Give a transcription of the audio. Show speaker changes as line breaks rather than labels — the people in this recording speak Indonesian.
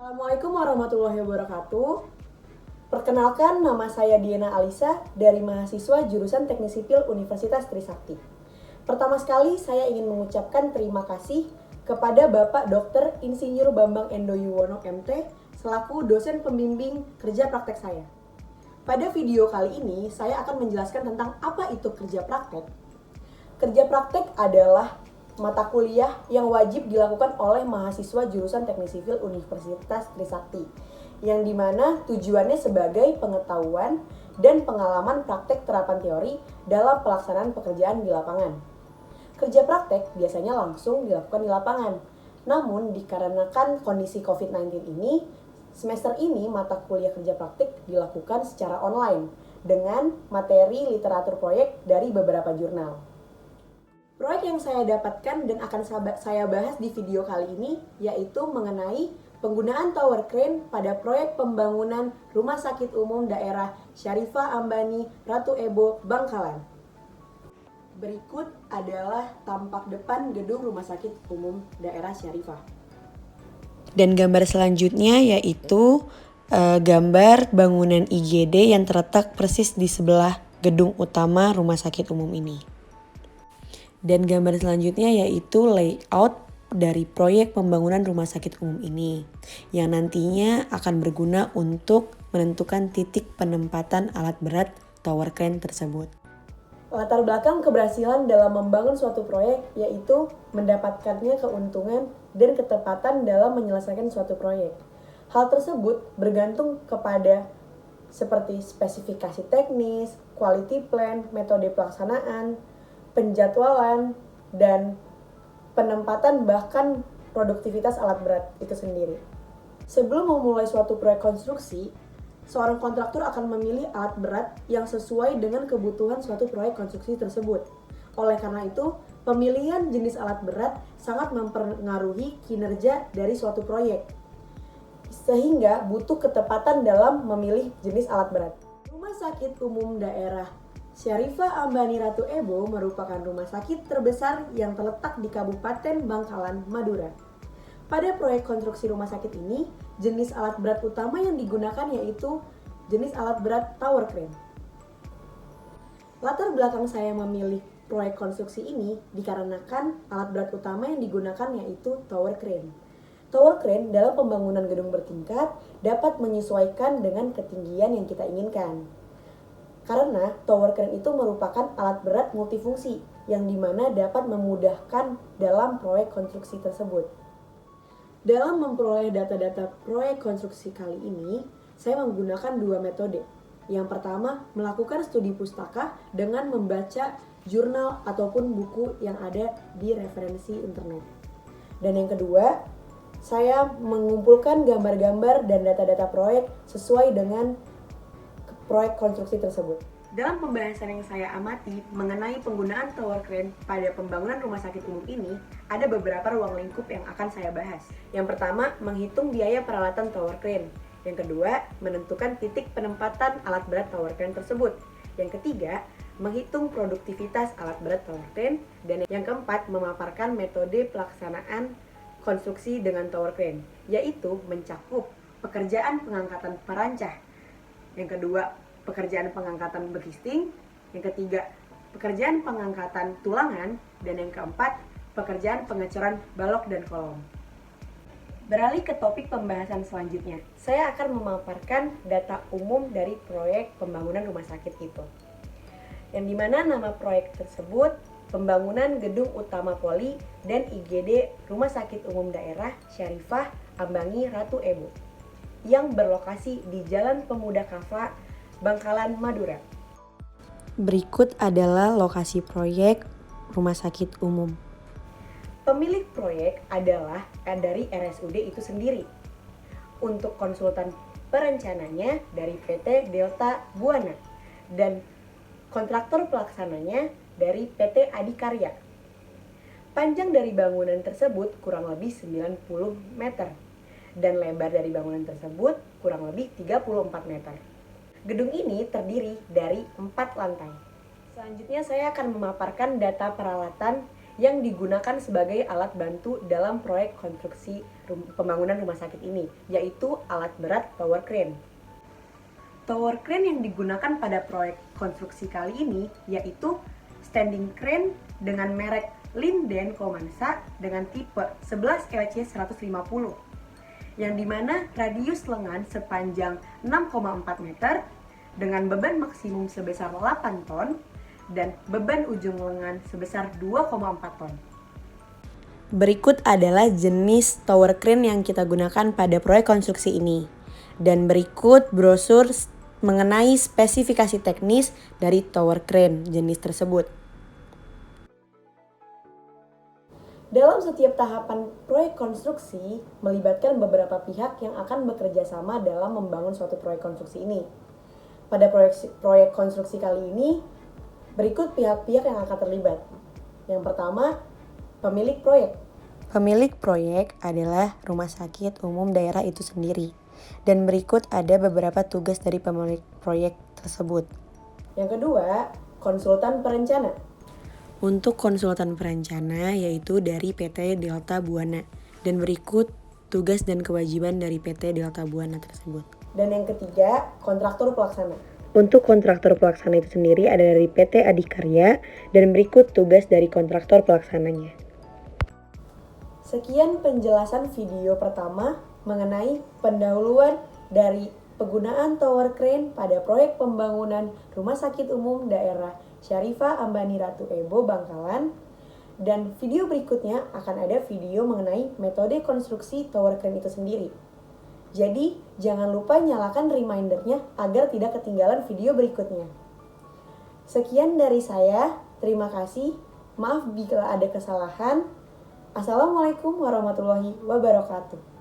Assalamualaikum warahmatullahi wabarakatuh. Perkenalkan, nama saya Diana Alisa dari mahasiswa jurusan Teknik Sipil Universitas Trisakti. Pertama sekali saya ingin mengucapkan terima kasih kepada Bapak Dr. Insinyur Bambang Endo Yuwono MT selaku dosen pembimbing kerja praktek saya. Pada video kali ini saya akan menjelaskan tentang apa itu kerja praktek. Kerja praktek adalah mata kuliah yang wajib dilakukan oleh mahasiswa jurusan Teknik Sipil Universitas Trisakti, yang dimana tujuannya sebagai pengetahuan dan pengalaman praktek terapan teori dalam pelaksanaan pekerjaan di lapangan. Kerja praktek biasanya langsung dilakukan di lapangan, namun dikarenakan kondisi COVID-19 ini, semester ini mata kuliah kerja praktek dilakukan secara online dengan materi literatur proyek dari beberapa jurnal. Proyek yang saya dapatkan dan akan saya bahas di video kali ini yaitu mengenai penggunaan tower crane pada proyek pembangunan Rumah Sakit Umum Daerah Syarifah Ambani Ratu Ebo Bangkalan. Berikut adalah tampak depan gedung Rumah Sakit Umum Daerah Syarifah.
Dan gambar selanjutnya yaitu gambar bangunan IGD yang terletak persis di sebelah gedung utama Rumah Sakit Umum ini. Dan gambar selanjutnya yaitu layout dari proyek pembangunan rumah sakit umum ini yang nantinya akan berguna untuk menentukan titik penempatan alat berat tower crane tersebut.
Latar belakang keberhasilan dalam membangun suatu proyek yaitu mendapatkannya keuntungan dan ketepatan dalam menyelesaikan suatu proyek. Hal tersebut bergantung kepada seperti spesifikasi teknis, quality plan, metode pelaksanaan, penjadwalan, dan penempatan bahkan produktivitas alat berat itu sendiri. Sebelum memulai suatu proyek konstruksi, seorang kontraktor akan memilih alat berat yang sesuai dengan kebutuhan suatu proyek konstruksi tersebut. Oleh karena itu, pemilihan jenis alat berat sangat mempengaruhi kinerja dari suatu proyek, sehingga butuh ketepatan dalam memilih jenis alat berat. Rumah Sakit Umum Daerah Syarifah Ambani Ratu Ebo merupakan rumah sakit terbesar yang terletak di Kabupaten Bangkalan, Madura. Pada proyek konstruksi rumah sakit ini, jenis alat berat utama yang digunakan yaitu jenis alat berat tower crane. Latar belakang saya memilih proyek konstruksi ini dikarenakan alat berat utama yang digunakan yaitu tower crane. Tower crane dalam pembangunan gedung bertingkat dapat menyesuaikan dengan ketinggian yang kita inginkan. Karena tower crane itu merupakan alat berat multifungsi yang dimana dapat memudahkan dalam proyek konstruksi tersebut. Dalam memperoleh data-data proyek konstruksi kali ini, saya menggunakan dua metode. Yang pertama, melakukan studi pustaka dengan membaca jurnal ataupun buku yang ada di referensi internet. Dan yang kedua, saya mengumpulkan gambar-gambar dan data-data proyek sesuai dengan proyek konstruksi tersebut. Dalam pembahasan yang saya amati mengenai penggunaan tower crane pada pembangunan rumah sakit umum ini, ada beberapa ruang lingkup yang akan saya bahas. Yang pertama, menghitung biaya peralatan tower crane. Yang kedua, menentukan titik penempatan alat berat tower crane tersebut. Yang ketiga, menghitung produktivitas alat berat tower crane. Dan yang keempat, memaparkan metode pelaksanaan konstruksi dengan tower crane, yaitu mencakup pekerjaan pengangkatan perancah. Yang kedua, pekerjaan pengangkatan berlisting. Yang ketiga, pekerjaan pengangkatan tulangan. Dan yang keempat, pekerjaan pengecoran balok dan kolom. Beralih ke topik pembahasan selanjutnya, saya akan memaparkan data umum dari proyek pembangunan rumah sakit itu. Yang dimana nama proyek tersebut, pembangunan gedung utama poli dan IGD Rumah Sakit Umum Daerah Syarifah Ambani Ratu Ebo, yang berlokasi di Jalan Pemuda Kava, Bangkalan, Madura.
Berikut adalah lokasi proyek rumah sakit umum.
Pemilik proyek adalah dari RSUD itu sendiri. Untuk konsultan perencananya dari PT Delta Buana dan kontraktor pelaksananya dari PT Adikarya. Panjang dari bangunan tersebut kurang lebih 90 meter. Dan lebar dari bangunan tersebut kurang lebih 34 meter. Gedung ini terdiri dari 4 lantai. Selanjutnya saya akan memaparkan data peralatan yang digunakan sebagai alat bantu dalam proyek konstruksi pembangunan rumah sakit ini, yaitu alat berat tower crane. Tower crane yang digunakan pada proyek konstruksi kali ini yaitu standing crane dengan merek Linden Komansa dengan tipe 11 LC 150, yang dimana radius lengan sepanjang 6,4 meter dengan beban maksimum sebesar 8 ton dan beban ujung lengan sebesar 2,4 ton.
Berikut adalah jenis tower crane yang kita gunakan pada proyek konstruksi ini. Dan berikut brosur mengenai spesifikasi teknis dari tower crane jenis tersebut.
Dalam setiap tahapan proyek konstruksi, melibatkan beberapa pihak yang akan bekerja sama dalam membangun suatu proyek konstruksi ini. Pada proyek konstruksi kali ini, berikut pihak-pihak yang akan terlibat. Yang pertama, pemilik proyek.
Pemilik proyek adalah rumah sakit umum daerah itu sendiri. Dan berikut ada beberapa tugas dari pemilik proyek tersebut.
Yang kedua, konsultan perencana.
Untuk konsultan perencana yaitu dari PT Delta Buana. Dan berikut tugas dan kewajiban dari PT Delta Buana tersebut.
Dan yang ketiga, kontraktor pelaksana.
Untuk kontraktor pelaksana itu sendiri ada dari PT Adikarya dan berikut tugas dari kontraktor pelaksananya.
Sekian penjelasan video pertama mengenai pendahuluan dari penggunaan tower crane pada proyek pembangunan Rumah Sakit Umum Daerah Syarifah Ambani Ratu Ebo Bangkalan. Dan video berikutnya akan ada video mengenai metode konstruksi tower crane itu sendiri. Jadi jangan lupa nyalakan remindernya agar tidak ketinggalan video berikutnya. Sekian dari saya, terima kasih. Maaf bila ada kesalahan. Assalamualaikum warahmatullahi wabarakatuh.